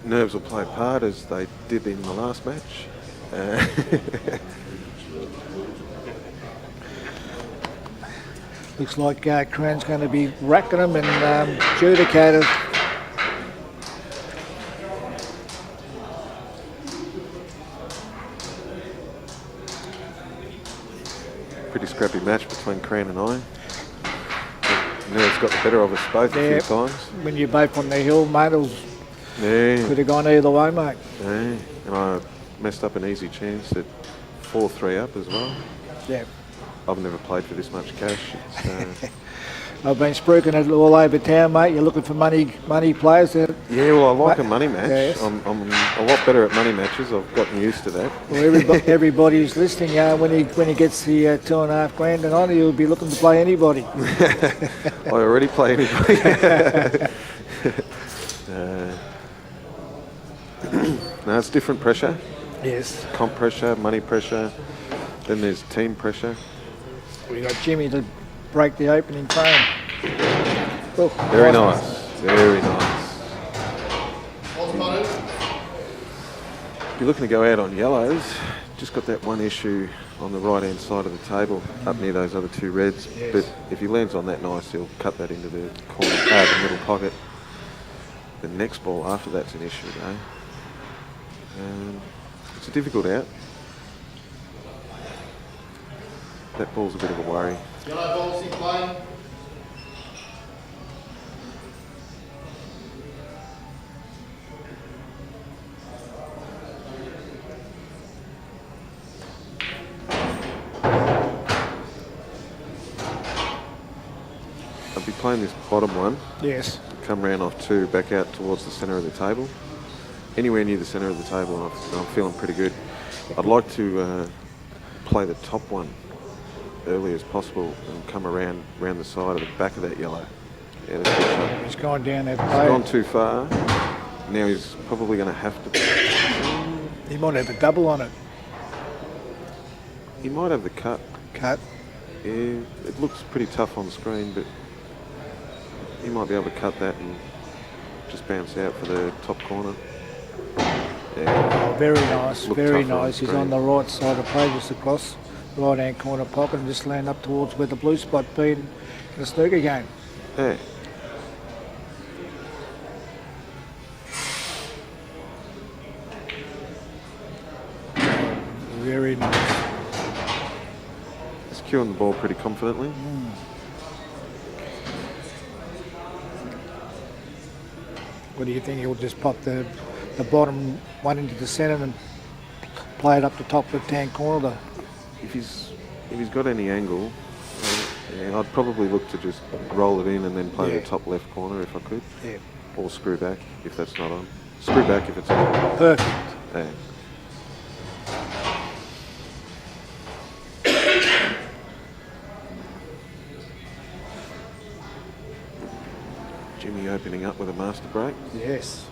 nerves will play a part as they did in the last match. Looks like Cran's going to be racking them and adjudicated. Pretty scrappy match between Cran and I. Nerves got the better of us both a few times. When you're both on the hill, mate, could have gone either way, mate. Yeah, and I messed up an easy chance at 4-3 up as well. Yeah. I've never played for this much cash. I've been spruiking it all over town, mate. You're looking for money players. Yeah, well, I like a money match. Yes. I'm a lot better at money matches. I've gotten used to that. Well, everybody's listening. When he gets the $2.5 grand and on, he'll be looking to play anybody. I already play anybody. No, it's different pressure. Yes. Comp pressure, money pressure. Then there's team pressure. We got Jimmy to break the opening frame. Oh, very nice. Very nice. If you're looking to go out on yellows, just got that one issue on the right-hand side of the table, up near those other two reds. Yes. But if he lands on that nice, he'll cut that into the corner, the middle pocket. The next ball after that's an issue, though. It's a difficult out. That ball's a bit of a worry. Yellow ball, sit playing. I'll be playing this bottom one. Yes. Come round off two, back out towards the centre of the table. Anywhere near the centre of the table, and I'm feeling pretty good. I'd like to play the top one early as possible and come around the side of the back of that yellow. Yeah, that's a good shot. He's gone down that He's play. gone too far. Now he's probably going to have to... He might have a double on it. He might have the cut. Cut. Yeah, it looks pretty tough on the screen, but he might be able to cut that and just bounce out for the top corner. Yeah. Oh, very nice, Looked very tougher on nice. He's screen. on the right side of play, just across the right-hand corner pocket and just land up towards where the blue spot been in the snooker game. Yeah. Very nice. He's cueing the ball pretty confidently. What do you think? He'll just pop the bottom one into the centre and play it up the top left-hand corner? If he's got any angle, yeah, I'd probably look to just roll it in and then play the top left corner if I could. Yeah. Or screw back if that's not on. Screw back if it's on. Perfect. Yeah. Jimmy opening up with a master break. Yes.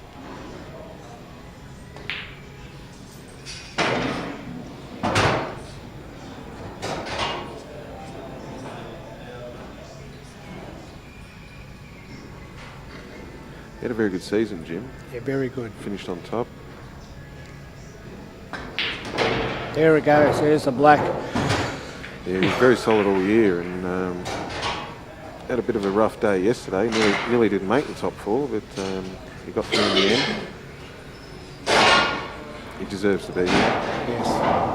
He had a very good season, Jim. Yeah, very good. Finished on top. There it goes. There's the black. Yeah, he was very solid all year and had a bit of a rough day yesterday. Nearly didn't make the top four, but he got through in the end. He deserves to be here. Yes.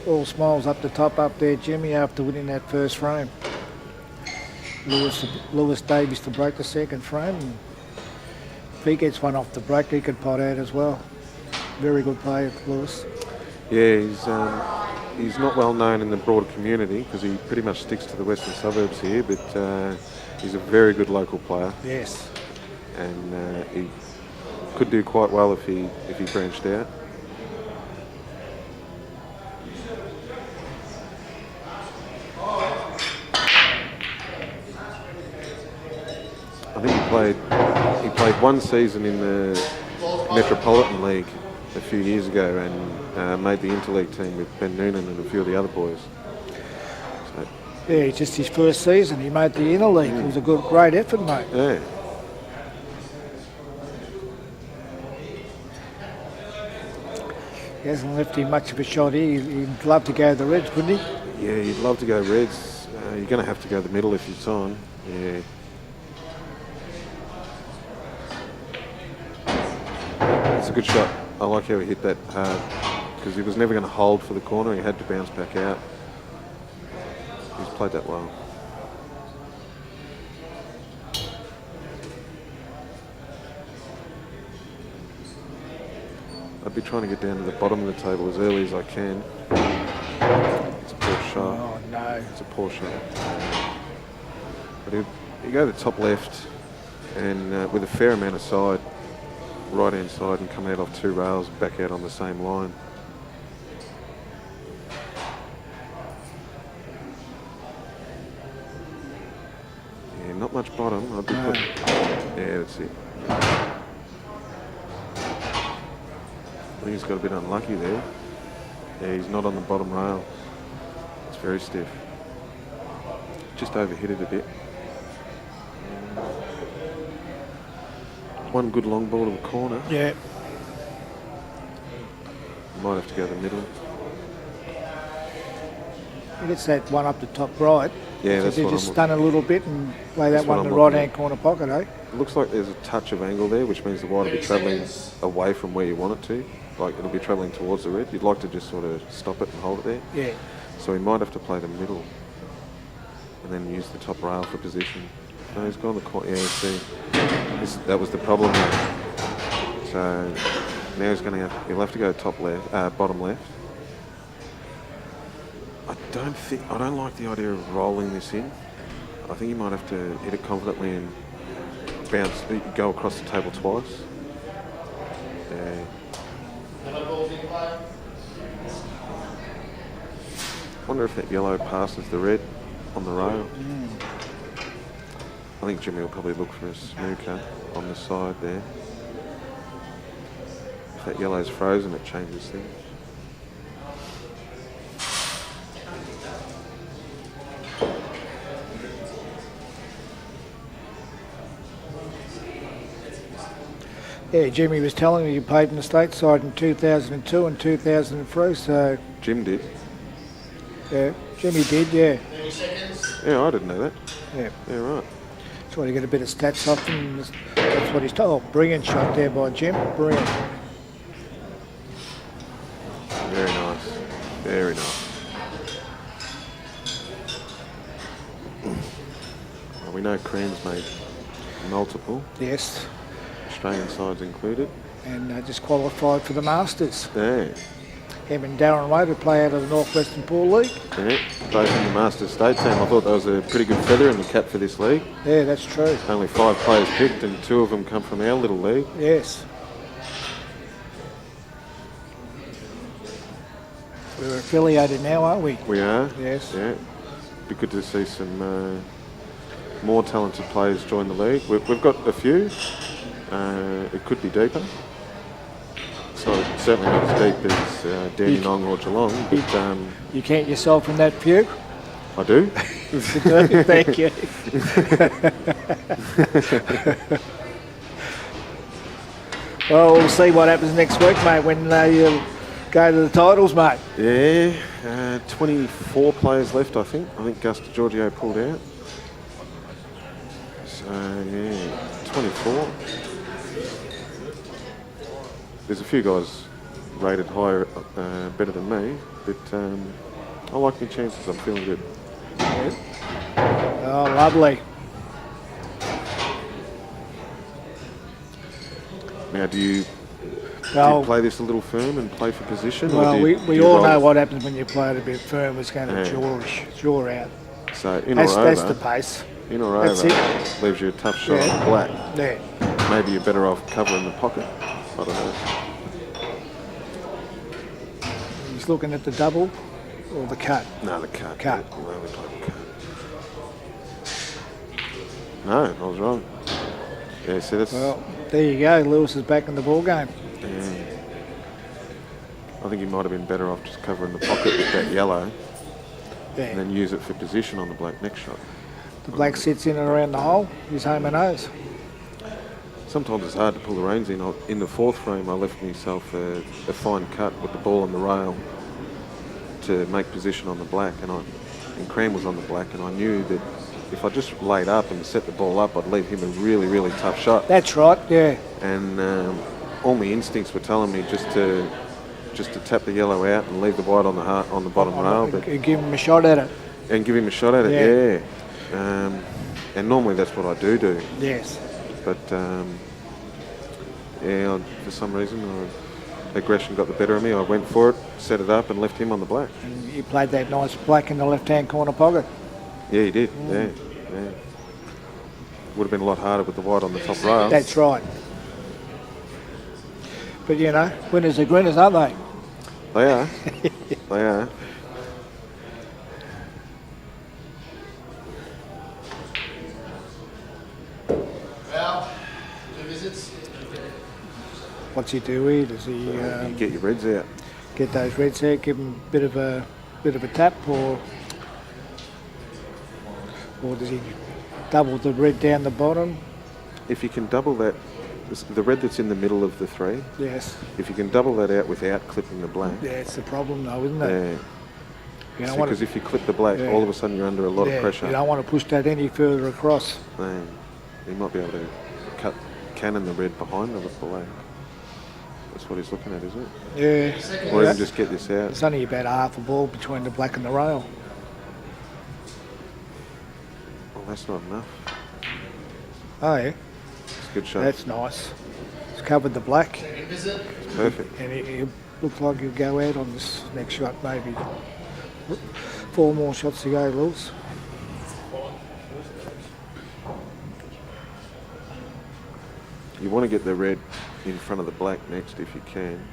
All smiles up the top up there, Jimmy, after winning that first frame. Lewis Davies to break the second frame. And if he gets one off the break, he could pot out as well. Very good play, Lewis. Yeah, he's not well known in the broader community because he pretty much sticks to the western suburbs here, but he's a very good local player, Yes. and he could do quite well if he branched out. I think he played one season in the Metropolitan League a few years ago and made the interleague team with Ben Noonan and a few of the other boys. So, Yeah, just his first season. He made the interleague. It was a great effort, mate. yeah. He hasn't left him much of a shot here. He'd love to go to the Reds, wouldn't he? Yeah, you'd love to go Reds. You're going to have to go the middle if it's on. Yeah. It's a good shot. I like how he hit that hard because he was never going to hold for the corner. He had to bounce back out. He's played that well. I'd be trying to get down to the bottom of the table as early as I can. It's a poor shot. Oh, no. It's a poor shot. But you go to the top left and with a fair amount of side, right hand side, and come out off two rails, back out on the same line. Yeah, not much bottom. I'd be putting. Yeah, that's it. I think he's got a bit unlucky there. Yeah, he's not on the bottom rail. It's very stiff. Just overhit it a bit. One good long ball to the corner. Yeah. Might have to go the middle. He gets that one up the top right. Yeah, So that's they what just I'm stun it a little bit and play that That's one what in the I'm looking right-hand corner pocket, eh? It looks like there's a touch of angle there, which means the white will be travelling away from where you want it to. Like it'll be travelling towards the red. You'd like to just sort of stop it and hold it there. Yeah. So he might have to play the middle and then use the top rail for position. No, he's gone the corner. Yeah, see, that was the problem there. So now he'll have to go top left, bottom left. I don't like the idea of rolling this in. I think you might have to hit it confidently and go across the table twice. Yeah. Wonder if that yellow passes the red on the rail. I think Jimmy will probably look for a snooker on the side there. If that yellow's frozen, it changes things. Yeah, Jimmy was telling me you played in the stateside in 2002 and 2003, so... Jim did. Yeah, Jimmy did, yeah. Yeah, I didn't know that. Yeah. Yeah, right. That's why you get a bit of stats off him. That's what he's told. Oh, brilliant shot there by Jim. Brilliant. Very nice. Very nice. Well, we know Crean's made multiple, Yes. Australian sides included. And just qualified for the Masters. Yeah. Him and Darren Wade would play out of the Northwestern Pool League. Yeah, both in the Masters State team. I thought that was a pretty good feather in the cap for this league. Yeah, that's true. Only 5 players picked and 2 of them come from our little league. Yes. We're affiliated now, aren't we? We are. Yes. Yeah. Be good to see some more talented players join the league. We've got a few. It could be deeper. So certainly not as deep as Dandenong or Geelong, but You count yourself in that pew? I do. Thank you. Well, we'll see what happens next week, mate, when you go to the titles, mate. Yeah, 24 players left, I think. I think Gus DiGiorgio pulled out. So, yeah, 24. There's a few guys rated higher, better than me, but I like my chances. I'm feeling good. Oh, lovely. Now, do you Do you play this a little firm and play for position? Well, or we all know what happens when you play it a bit firm. It's going to jaw out. So in or over. That's the pace. In or That's over it. leaves you a tough shot on the black. Yeah. Maybe you're better off covering the pocket. I don't know. He's looking at the double or the cut. No, the cut. Cut. No, we played the cut. No, I was wrong. Yeah, see that's. Well, there you go. Lewis is back in the ball game. Yeah. I think he might have been better off just covering the pocket with that yellow, and then use it for position on the black next shot. The black sits in and around the hole. He's home and nose. Sometimes it's hard to pull the reins in. In the fourth frame, I left myself a fine cut with the ball on the rail to make position on the black, and Cram was on the black, and I knew that if I just laid up and set the ball up, I'd leave him a really, really tough shot. That's right, yeah. And all my instincts were telling me just to tap the yellow out and leave the white on the bottom rail, but give him a shot at it. And give him a shot at it, yeah. And normally that's what I do. Yes. But for some reason, aggression got the better of me. I went for it, set it up, and left him on the black. And you played that nice black in the left-hand corner pocket. Yeah, he did. Yeah. Would have been a lot harder with the white on the top rail. That's right. But you know, winners are grinners, aren't they? They are. They are. Well, 2 visits. What's he do here? Does he You get your reds out. get those reds out, give him a bit of a tap, or does he double the red down the bottom? If you can double that, the red that's in the middle of the three, Yes. if you can double that out without clipping the black. Yeah, it's the problem though, isn't it? Yeah. Because if you clip the black, all of a sudden you're under a lot of pressure. You don't want to push that any further across. You might be able to cannon the red behind the black. That's what he's looking at, isn't it? Yeah. Or even just get this out. It's only about half a ball between the black and the rail. Well, that's not enough. Oh yeah. It's a good shot. That's nice. It's covered the black. It's perfect. And it looks like he'll go out on this next shot, maybe. 4 more shots to go, Lewis. You want to get the red in front of the black next if you can.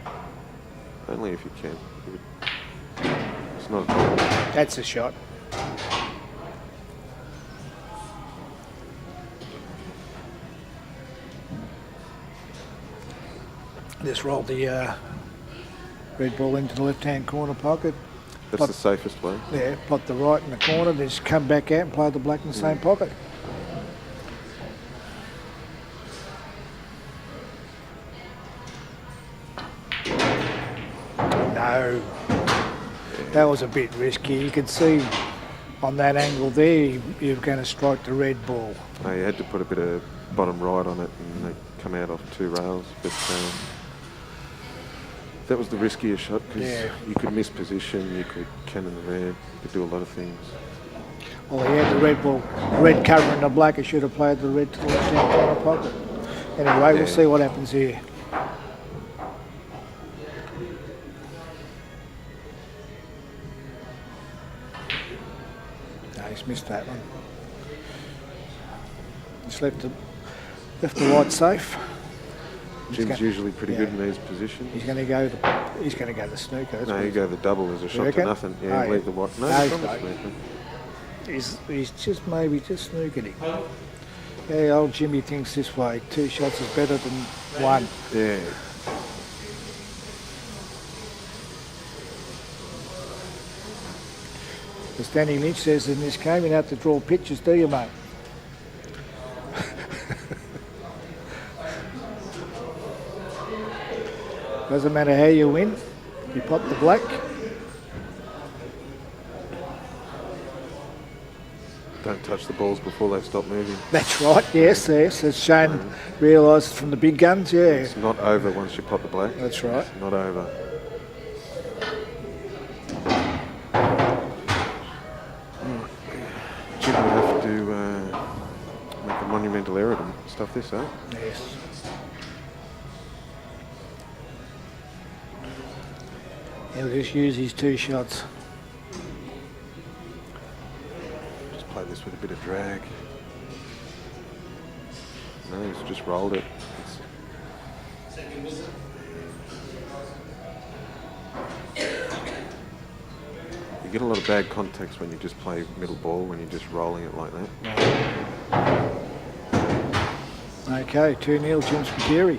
Only if you can. It's not a problem. That's a shot. Just roll the red ball into the left-hand corner pocket. That's the safest way. Yeah, put the right in the corner, then just come back out and play the black in the same pocket. No, that was a bit risky. You could see on that angle there, you were going to strike the red ball. Oh, you had to put a bit of bottom right on it and they come out off 2 rails. But that was the riskier shot because you could miss position, you could cannon the red, you could do a lot of things. Well, he had the red ball, red covering the black. He should have played the red to the left-hand corner pocket. Anyway, we'll see what happens here. No, he's missed that one. Just left the white safe. Jim's usually pretty good in these positions. He's going to go the snooker. No, you go the double as a shot to nothing. Yeah, leave the white. No, he's just maybe just snookered him. Yeah, old Jimmy thinks this way. 2 shots is better than 1. Yeah. As Danny Lynch says in this game, you don't have to draw pictures, do you, mate? Doesn't matter how you win, you pot the black. Don't touch the balls before they stop moving. That's right, yes. As Shane realised from the big guns, yeah. It's not over once you pot the black. That's right. It's not over. Jim would have to make a monumental error to stuff this up. Yes. He'll just use his 2 shots. Just play this with a bit of drag. No, he's just rolled it. Second visit. You get a lot of bad context when you just play middle ball, when you're just rolling it like that. Okay, 2-0 Jim Spiteri.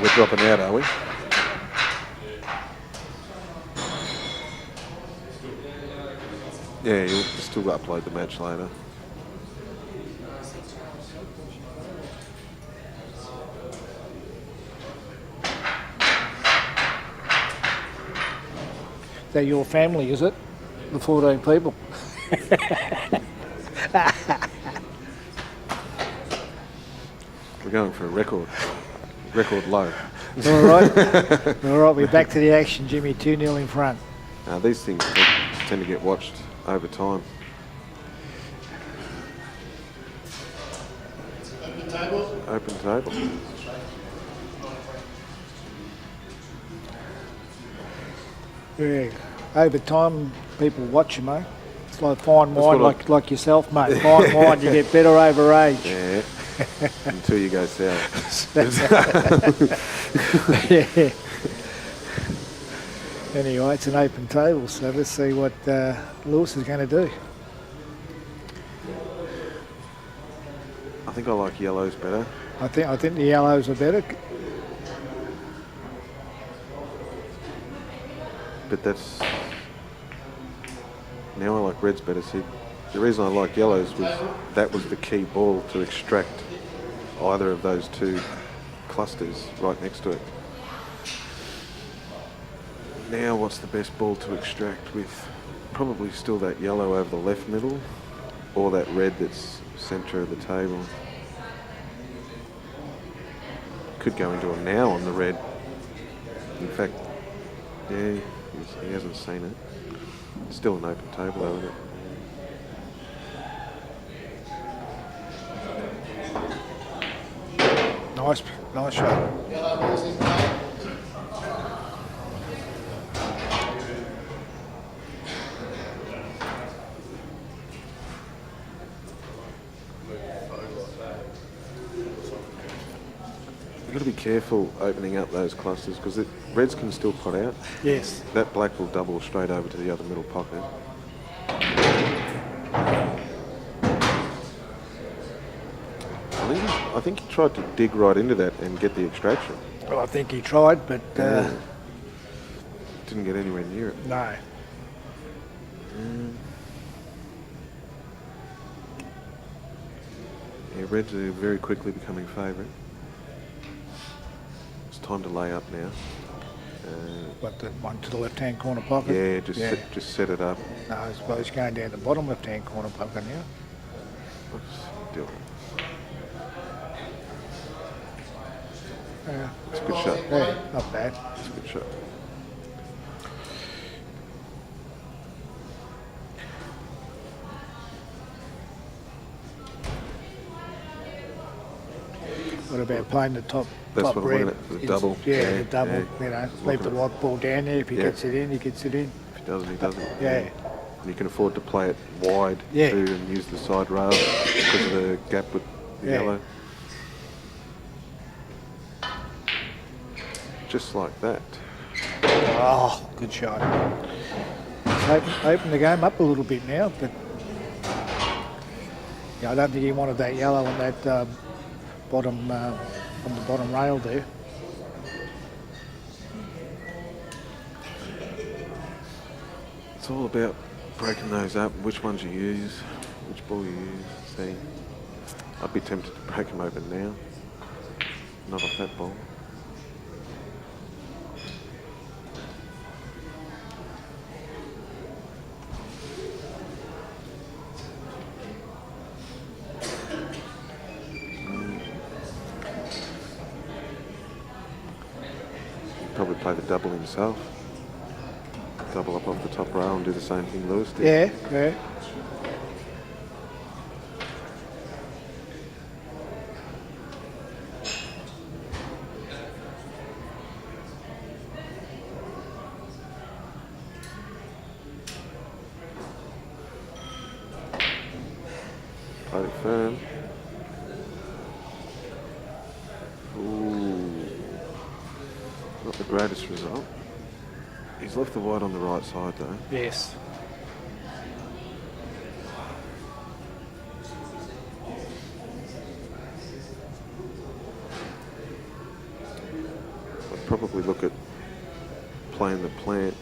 We're dropping out, are we? Yeah, you'll still upload the match later. Is that your family, is it? The 14 people? We're going for a record low. All right. All right, we're back to the action, Jimmy. 2-0 in front. Now, these things tend to get watched over time. Open table. Open table. Yeah. Over time, people watch you, mate. It's like fine wine, like yourself, mate. Fine wine, you get better over age. Yeah. Until you go south. Yeah. Anyway, it's an open table, so let's see what Lewis is going to do. I think I like yellows better. I think the yellows are better. But that's... Now I like reds better. See, the reason I like yellows was that was the key ball to extract either of those 2 clusters right next to it. Now what's the best ball to extract with? Probably still that yellow over the left middle, or that red that's centre of the table. Could go into a now on the red. In fact, yeah, he hasn't seen it. Still an open table though, isn't it? Nice shot. Yellow balls in play. You've got to be careful opening up those clusters because reds can still pot out. Yes. That black will double straight over to the other middle pocket. I think he tried to dig right into that and get the extraction. Well, I think he tried, but Didn't get anywhere near it. no. Yeah, reds are very quickly becoming favourite. It's time to lay up now. What, the one to the left-hand corner pocket? Yeah, just set it up. No, I suppose it's going down the bottom left-hand corner pocket now. What's the deal? Yeah, It's a good shot. yeah, not bad. It's a good shot. What about playing the top That's top what I'm red? looking at, the double. Yeah, the double. Yeah. You know, Looking leave the at- white ball down there. If he Yeah. gets it in, he gets it in. If he doesn't, he doesn't. Yeah. And you can afford to play it wide Yeah. too and use the side rail because of the gap with the Yeah. yellow. Just like that. Oh, good shot. Open the game up a little bit now, but yeah, I don't think he wanted that yellow on that bottom on the bottom rail there. It's all about breaking those up, which ones you use, which ball you use. See, I'd be tempted to break them open now. Not off that ball. Probably play the double himself. Double up off the top rail and do the same thing Lewis did. Yeah. Play it firm. Ooh. Not the greatest result. He's left the white on the right side though. Yes. I'd probably look at playing the plant,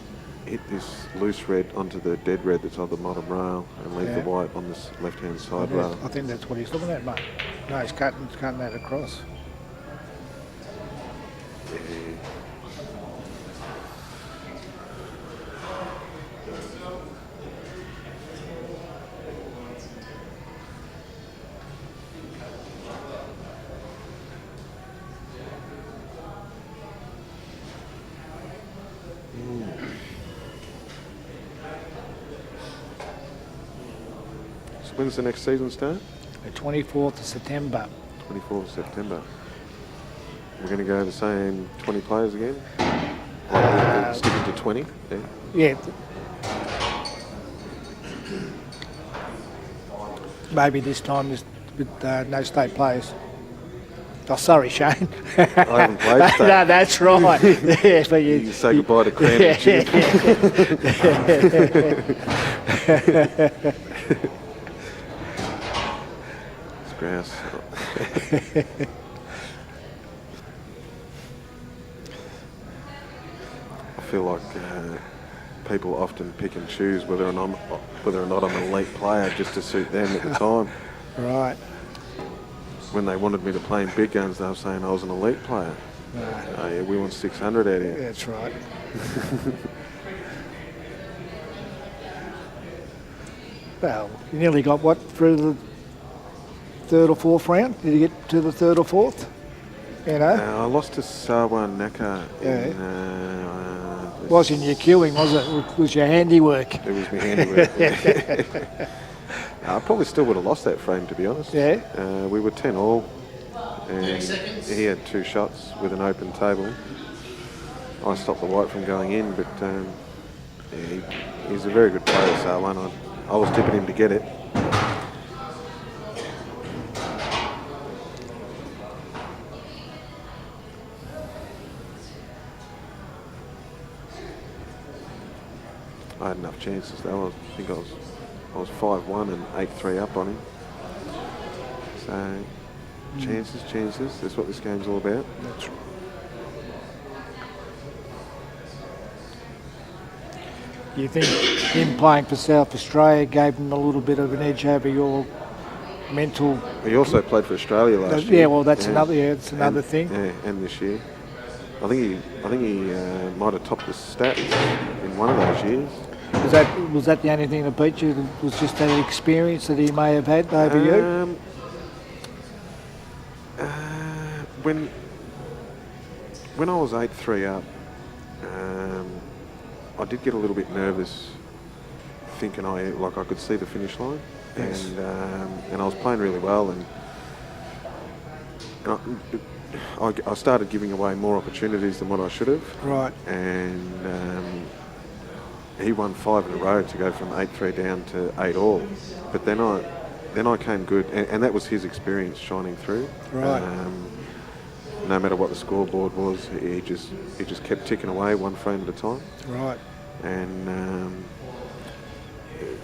hit this loose red onto the dead red that's on the bottom rail and leave the white on this left-hand side rail. I think that's what he's looking at, mate. No, he's cutting that across. Yeah. So when's the next season start? The 24th of September. 24th of September. We're going to go the same 20 players again? Sticking to 20? Yeah. Yeah. Maybe this time with no state players. Oh, sorry, Shane. I haven't played state. No, that's right. Yeah, but You say goodbye to Cran and Jim. It's grouse. I feel like people often pick and choose whether or not I'm an elite player just to suit them at the time. Right. When they wanted me to play in big guns, they were saying I was an elite player. Right. Oh yeah, we won 600 out here. That's right. Well, you nearly got what through the third or fourth round? Did you get to the third or fourth? You know? I lost to Sawa Naka. Wasn't your queuing, was it? It was your handiwork. It was my handiwork. Yeah. I probably still would have lost that frame, to be honest. Yeah. We were 10 all, and he had 2 shots with an open table. I stopped the white from going in, but yeah, he's a very good player, Sawa. I was tipping him to get it. I had enough chances though. I think I was 5-1 and 8-3 up on him. So chances. That's what this game's all about. That's right. You think him playing for South Australia gave him a little bit of an edge over your mental? He also played for Australia last year. Yeah, well, that's another thing. Yeah, and this year. I think he might have topped the stats in one of those years. Was that the only thing that beat you? It was just that experience that he may have had over you? When I was 8-3 up, I did get a little bit nervous, thinking I could see the finish line, Yes. and I was playing really well, and I started giving away more opportunities than what I should have. Right. And he won 5 in a row to go from 8-3 down to 8 all. But then I came good, and that was his experience shining through. Right. No matter what the scoreboard was, he just kept ticking away one frame at a time. Right. And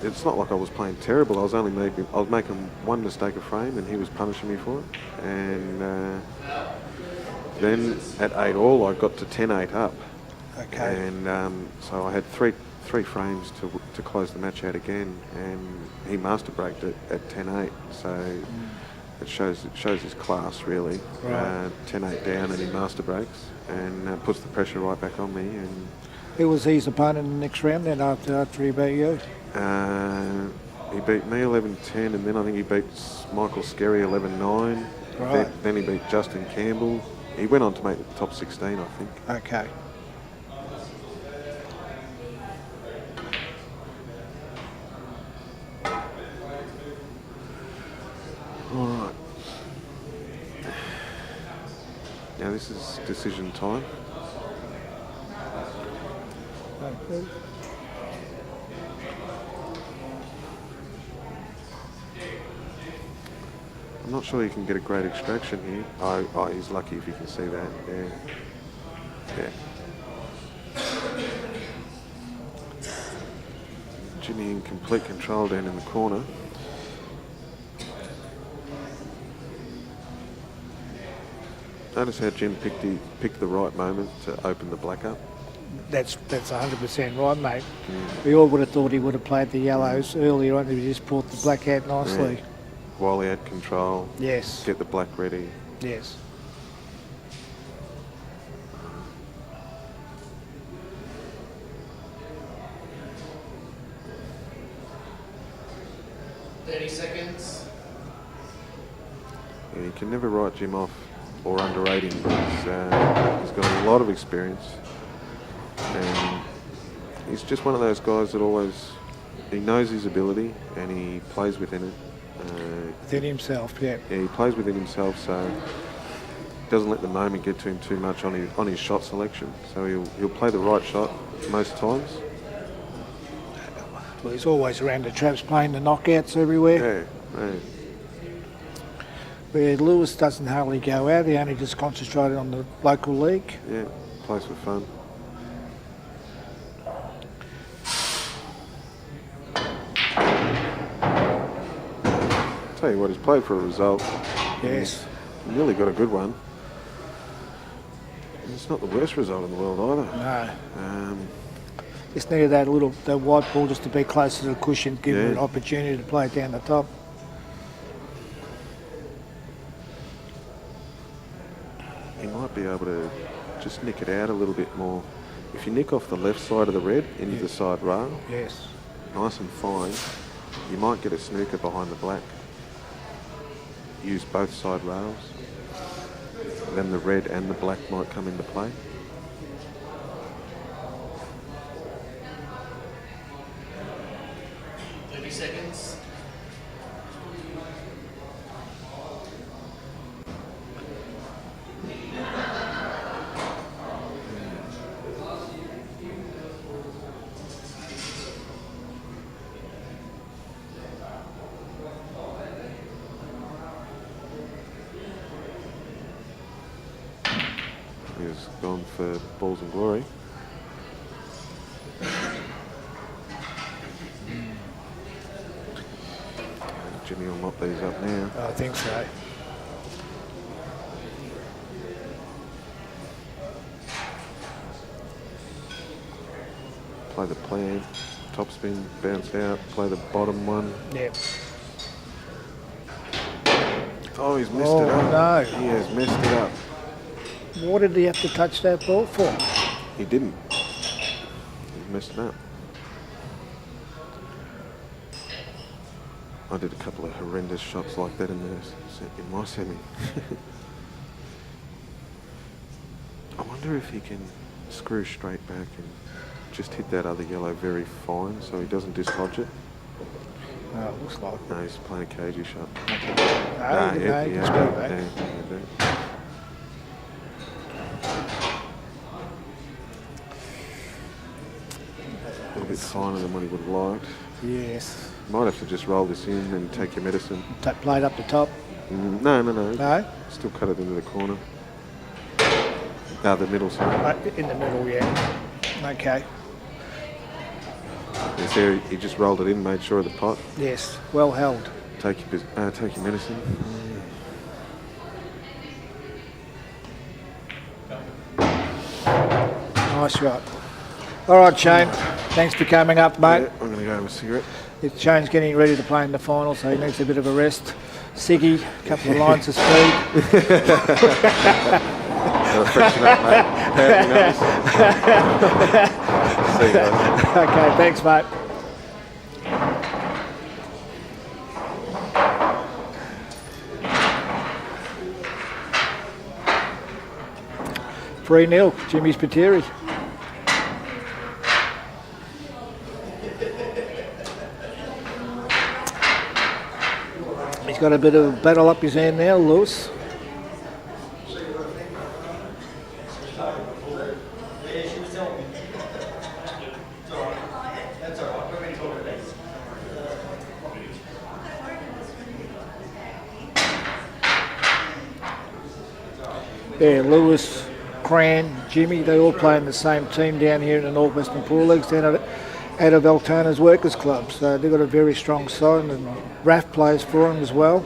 it's not like I was playing terrible. I was making one mistake a frame, and he was punishing me for it. And then at 8 all, I got to 10-8 up. Okay. And so I had three 3 frames to close the match out again, and he master braked it at 10-8. So it shows his class really. Right. 10-8 down, and he master brakes and puts the pressure right back on me. And Who was his opponent in the next round then after he beat you? he beat me 11-10, and then I think he beat Michael Skerry 11-9. Right. Then he beat Justin Campbell. He went on to make the top 16, I think. Okay. All right. Now this is decision time. I'm not sure you can get a great extraction here. Oh, he's lucky if you can see that. Yeah. Jimmy in complete control down in the corner. Notice how Jim picked the right moment to open the black up. That's 100% right, mate. We all would have thought he would have played the yellows earlier on. He just brought the black out nicely. Yeah. While he had control. Yes. Get the black ready. Yes. Seconds. Yeah, you can never write Jim off or underrate him. He's got a lot of experience, and he's just one of those guys that he knows his ability and he plays within it. Within himself, yeah. Yeah, he plays within himself, so doesn't let the moment get to him too much on his shot selection. So he'll play the right shot most times. Well, he's always around the traps playing the knockouts everywhere. Yeah. Where Lewis doesn't hardly go out, he only just concentrated on the local league. Yeah, plays for fun. Tell you what, he's played for a result. Yes. He nearly got a good one. And it's not the worst result in the world either. No. Just needed that white ball just to be closer to the cushion, give him an opportunity to play it down the top. He might be able to just nick it out a little bit more. If you nick off the left side of the red into the side rail, yes, nice and fine, you might get a snooker behind the black. Use both side rails. Then the red and the black might come into play. Seconds. He's gone for balls and glory. Jimmy will mop these up now. I think so. Play the plan, top spin, bounce out, play the bottom one. Yep. Oh, he's messed it up. No. He has messed it up. What did he have to touch that ball for? He didn't. He messed it up. I did a couple of horrendous shots like that in my semi. I wonder if he can screw straight back and just hit that other yellow very fine so he doesn't dislodge it. No, it looks like. No, he's playing a cagey shot. No, he can screw back. A little bit finer than what he would have liked. Yes. Might have to just roll this in and take your medicine. Play it up the top. No. No? Still cut it into the corner. The middle, sorry. In the middle, yeah. Okay. You see, he just rolled it in, made sure of the pot. Yes, well held. Take your medicine. Nice shot. All right, Shane. Thanks for coming up, mate. Yeah, I'm going to go have a cigarette. Shane's getting ready to play in the final, so he needs a bit of a rest. Siggy, a couple of lines of speed. Gotta freshen up, mate. See you guys. Okay, thanks, mate. Three 0, Jimmy Spiteri. He's got a bit of a battle up his hand now, Lewis. Yeah, Lewis, Cran, Jimmy, they all play in the same team down here in the North Western Pool Leagues down out of Altana's Workers Club. So they've got a very strong side, and Raf plays for them as well.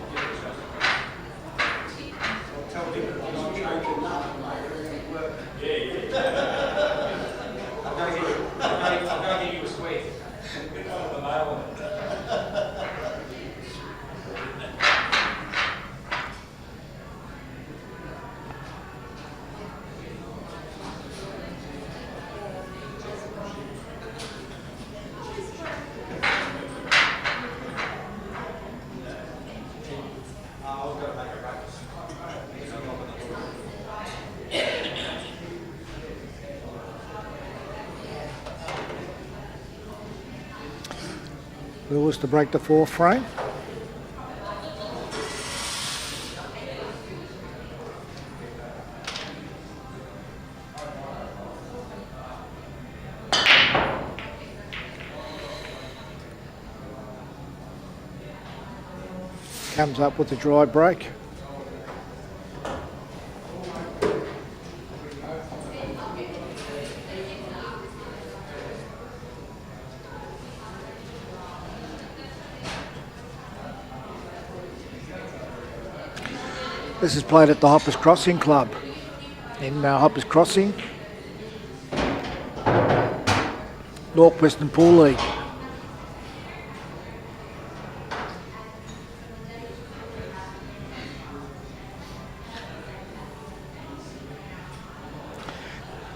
Lewis to break the fourth frame. Comes up with a dry break. This is played at the Hoppers Crossing Club in Hoppers Crossing, North Western Pool League.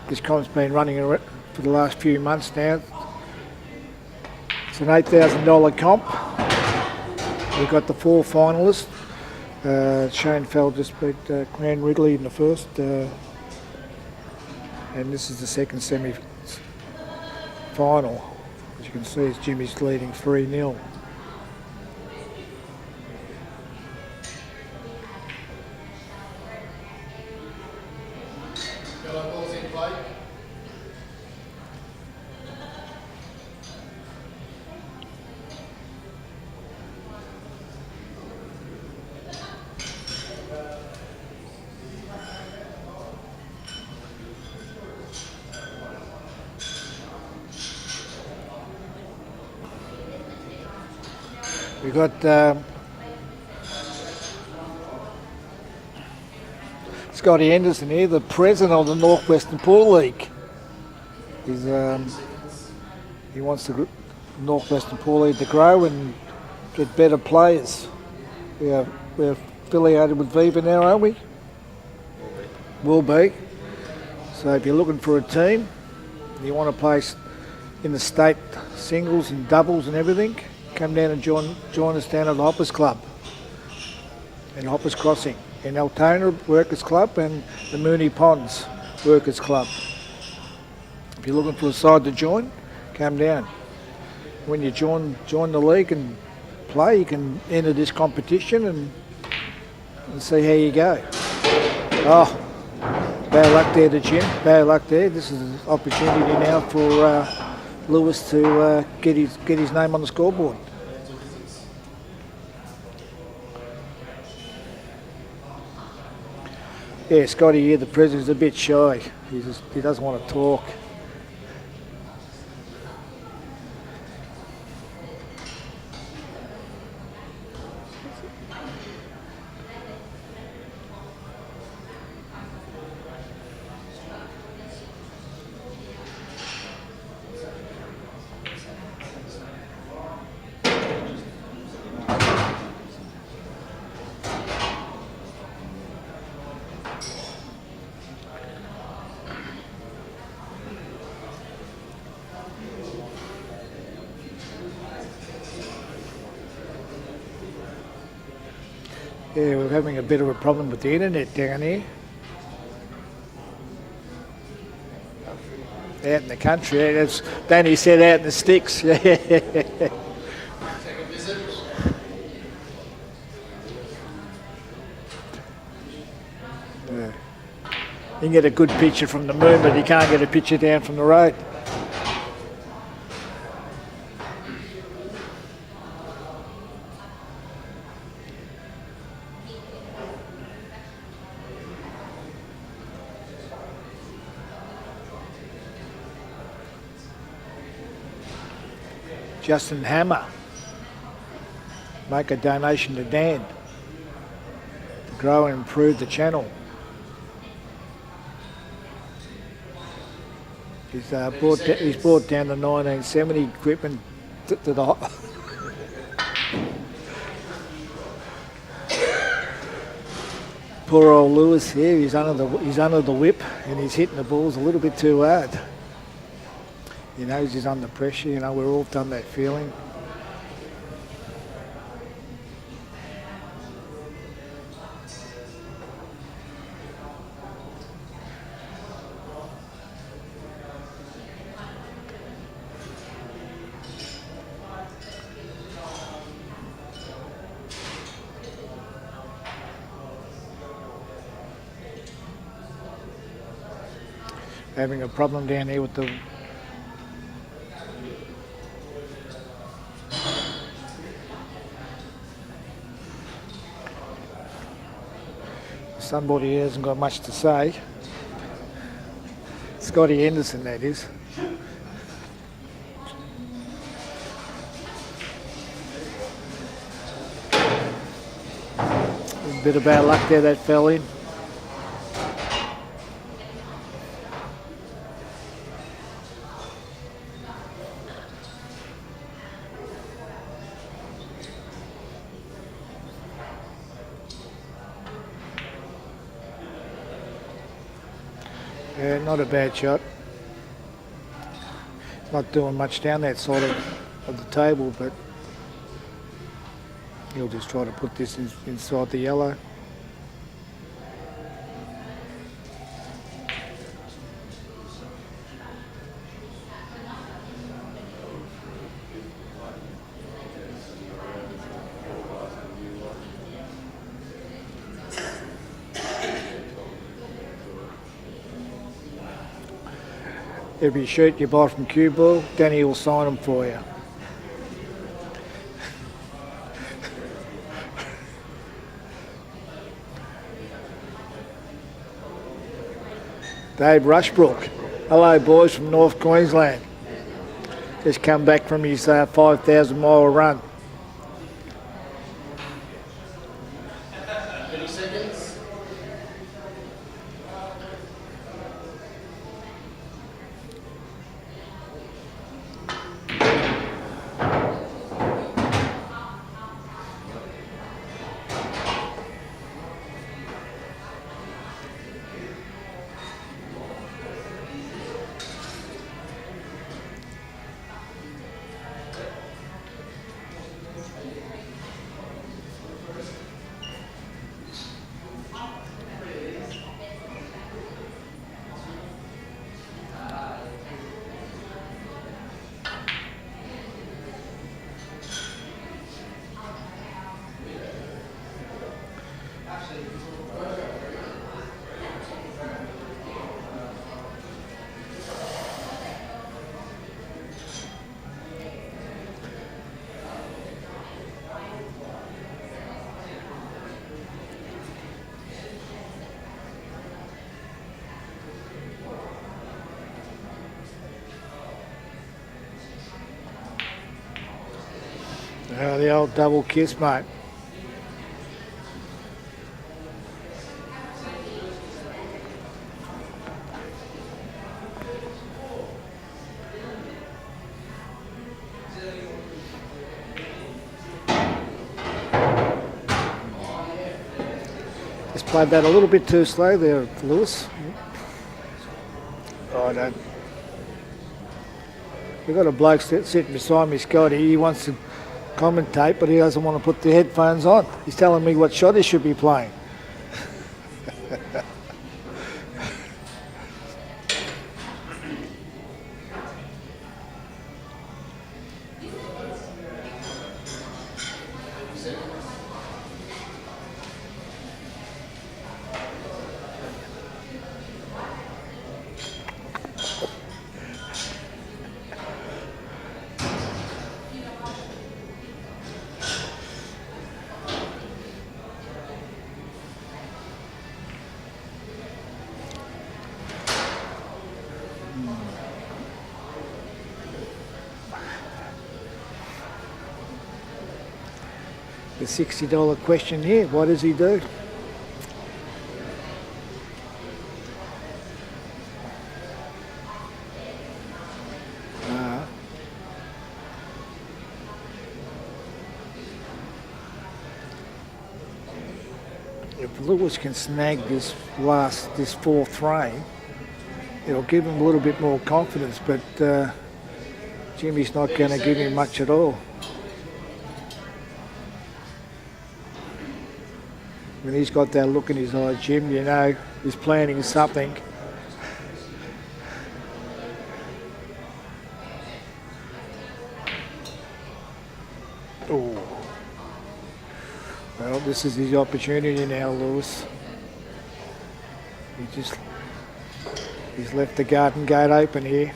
This comp's been running for the last few months now. It's an $8,000 comp. We've got the four finalists. Shane Fell just beat Cran Ridley in the first, and this is the second semi-final. As you can see, it's Jimmy's leading 3-0. We've got Scotty Anderson here, the president of the North Western Pool League. He wants the North Western Pool League to grow and get better players. We're affiliated with Viva now, aren't we? Will be. So if you're looking for a team, you want to play in the state singles and doubles and everything, come down and join us down at the Hoppers Club in Hoppers Crossing, in Altona Workers Club and the Mooney Ponds Workers Club. If you're looking for a side to join, come down. When you join the league and play, you can enter this competition and see how you go. Oh, bad luck there to Jim, bad luck there. This is an opportunity now for Lewis to get his name on the scoreboard. Yeah, Scotty here, the president's a bit shy. He doesn't want to talk. Yeah, we're having a bit of a problem with the internet down here. Out in the country, as Danny said, out in the sticks. Take a visit. Yeah. You can get a good picture from the moon, but you can't get a picture down from the road. Justin Hammer, make a donation to Dan to grow and improve the channel. He's brought down the 1970 equipment to the poor old Lewis here. He's under the whip and he's hitting the balls a little bit too hard. He knows he's under pressure. You know, we've all done that feeling. Having a problem down here with the somebody hasn't got much to say. Scotty Henderson, that is. A bit of bad luck there, that fell in. Yeah, not a bad shot. Not doing much down that side of the table, but he'll just try to put this inside the yellow. Every shirt you buy from Cueball, Danny will sign them for you. Dave Rushbrook. Hello boys from North Queensland. Just come back from his 5,000 mile run. 30 seconds. The old double kiss, mate. Just played that a little bit too slow there, Lewis. Righto. We've got a bloke sitting beside me, Scotty. He wants to commentate, but he doesn't want to put the headphones on. He's telling me what shot he should be playing. The $60 question here, what does he do? If Lewis can snag this fourth frame, it'll give him a little bit more confidence, but Jimmy's not going to give him much at all. When he's got that look in his eye, Jim, you know he's planning something. Oh. Well, this is his opportunity now, Lewis. He's left the garden gate open here.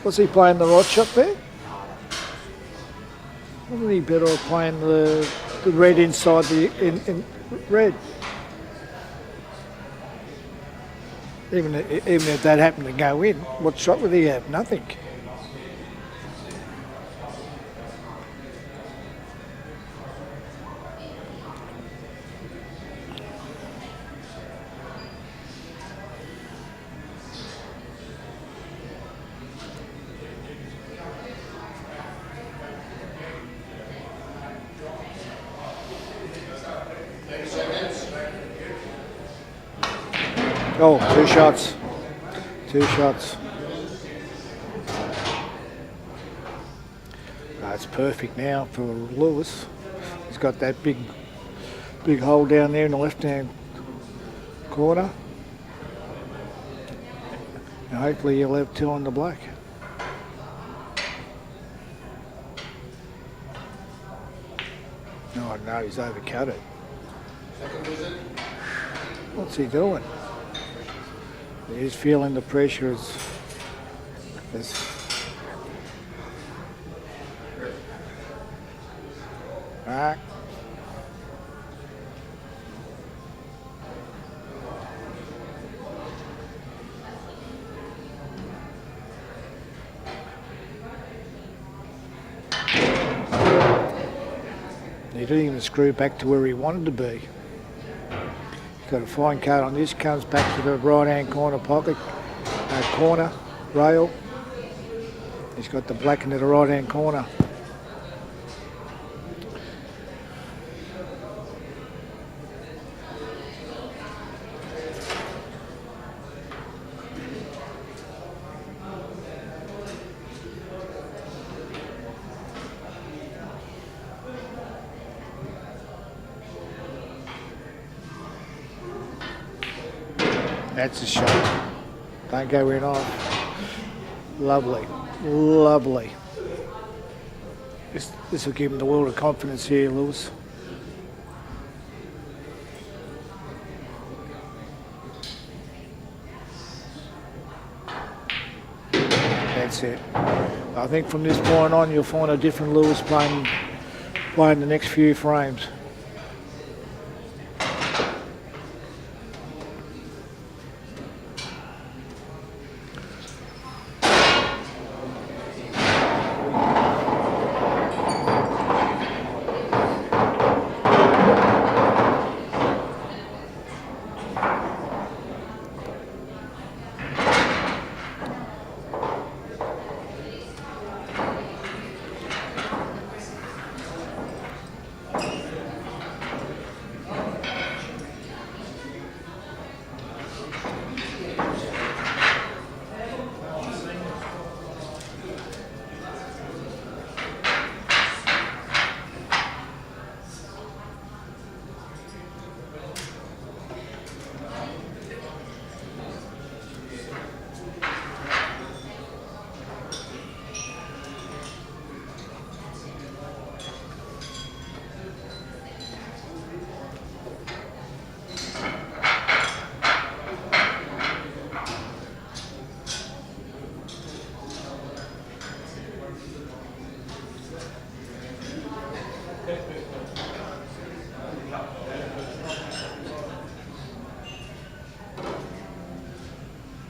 Was he playing the right shot there? Wasn't he better off playing the red inside in red? Even if that happened to go in, what shot would he have? Nothing. Oh, two shots. Two shots. That's perfect now for Lewis. He's got that big hole down there in the left-hand corner. And hopefully he'll have two on the black. Oh no, he's overcut it. What's he doing? He's feeling the pressure as back. He didn't even screw back to where he wanted to be. Got a fine card on this, comes back to the right hand corner pocket, corner rail. He's got the black into the right hand corner. That's a shot. Don't go in off. Lovely, lovely. This will give him the world of confidence here, Lewis. That's it. I think from this point on, you'll find a different Lewis playing the next few frames.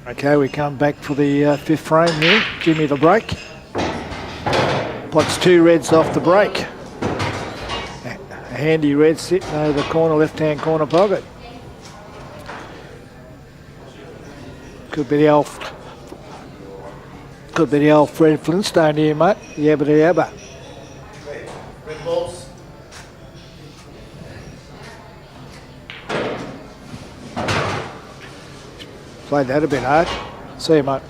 Okay, we come back for the fifth frame here. Jimmy the break. Pots 2 reds off the break. A handy red sitting over the corner, left-hand corner pocket. Could be the old Fred Flintstone here, mate. Yabba yabba. Red balls. Played that a bit hard. See you, mate.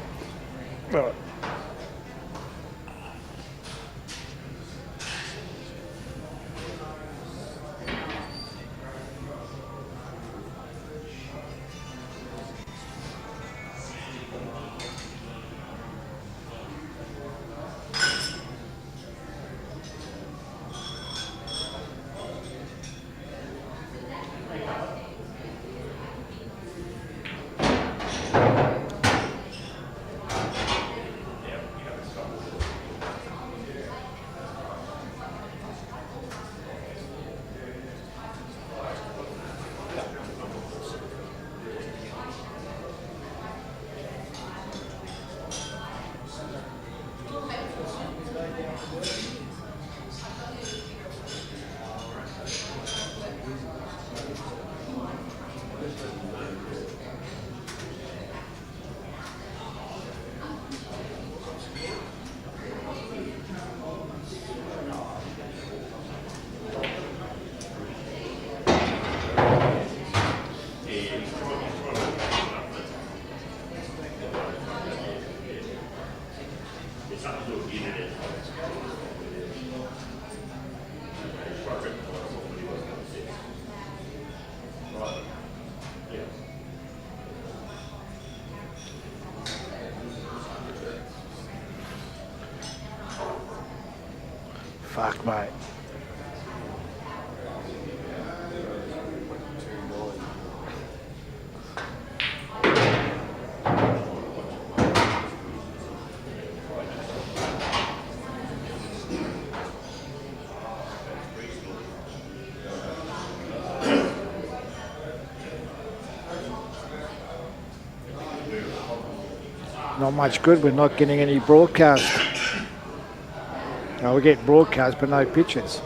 Fuck, mate. Not much good. We're not getting any broadcast. No, we get broadcast, but no pictures.